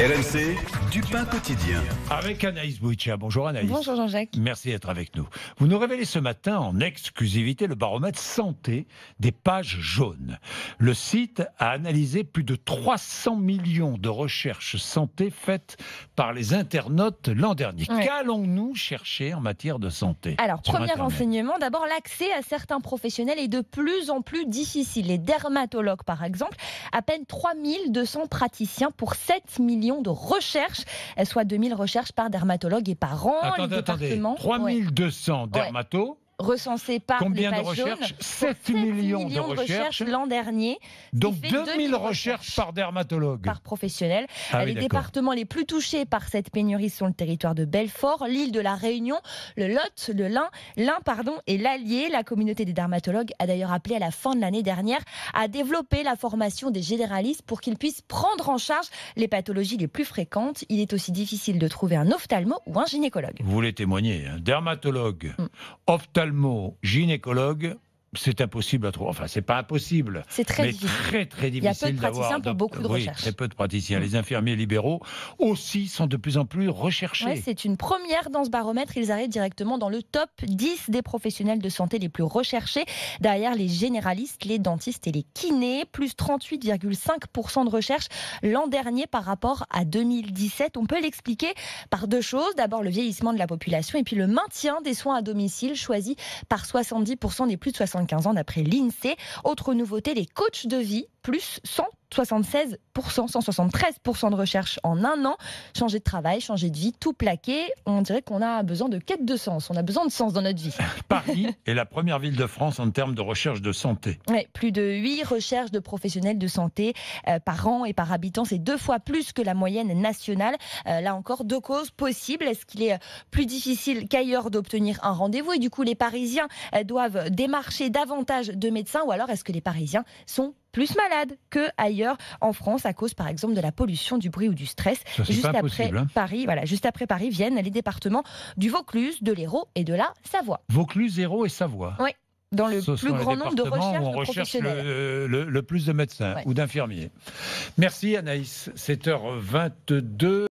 RMC, du pain quotidien. Avec Anaïs Bouicha. Bonjour Anaïs. Bonjour Jean-Jacques. Merci d'être avec nous. Vous nous révélez ce matin en exclusivité le baromètre santé des pages jaunes. Le site a analysé plus de 300 millions de recherches santé faites par les internautes l'an dernier. Ouais. Qu'allons-nous chercher en matière de santé? Alors, sur premier Internet renseignement, d'abord l'accès à certains professionnels est de plus en plus difficile. Les dermatologues, par exemple, à peine 3200 praticiens pour 7 millions de recherches, soit 2000 recherches par dermatologue et par an. Attendez, 3200 dermatos. Recensés par Combien les de pages recherches? jaunes, 7 millions de recherches l'an dernier. Donc fait 2000 recherches par dermatologue. Par professionnel. Ah Les oui, départements les plus touchés par cette pénurie sont le territoire de Belfort, l'île de la Réunion, le Lot, le l'Ain et l'Allier. La communauté des dermatologues a d'ailleurs appelé à la fin de l'année dernière à développer la formation des généralistes pour qu'ils puissent prendre en charge les pathologies les plus fréquentes. Il est aussi difficile de trouver un ophtalmo ou un gynécologue. Vous voulez témoigner, hein? Dermatologue, ophtalmo, gynécologue, c'est impossible à trouver. Enfin, c'est pas impossible. C'est très mais difficile. très Il y a peu difficile de d'avoir. praticiens pour beaucoup de recherches. Très peu de praticiens. Les infirmiers libéraux aussi sont de plus en plus recherchés. Ouais, c'est une première dans ce baromètre. Ils arrivent directement dans le top 10 des professionnels de santé les plus recherchés. Derrière les généralistes, les dentistes et les kinés. Plus 38,5% de recherche l'an dernier par rapport à 2017. On peut l'expliquer par deux choses. D'abord, le vieillissement de la population et puis le maintien des soins à domicile choisis par 70% des plus de 75 ans d'après l'INSEE. Autre nouveauté, les coachs de vie, plus 173% de recherche en un an. Changer de travail, changer de vie, tout plaqué. On dirait qu'on a besoin de quête de sens. On a besoin de sens dans notre vie. Paris est la première ville de France en termes de recherche de santé. Ouais, plus de 8 recherches de professionnels de santé par an et par habitant. C'est 2 fois plus que la moyenne nationale. Là encore, 2 causes possibles. Est-ce qu'il est plus difficile qu'ailleurs d'obtenir un rendez-vous et du coup les Parisiens doivent démarcher davantage de médecins, ou alors est-ce que les Parisiens sont plus malades qu'ailleurs en France à cause par exemple de la pollution, du bruit ou du stress? Ça, c'est Juste pas après impossible, hein. Paris, juste après Paris viennent les départements du Vaucluse, de l'Hérault et de la Savoie. Vaucluse, Hérault et Savoie. Oui. Dans le Ce plus sont les grand nombre de départements recherches où on de recherche professionnels. le plus de médecins ou d'infirmiers. Merci Anaïs, 7h22.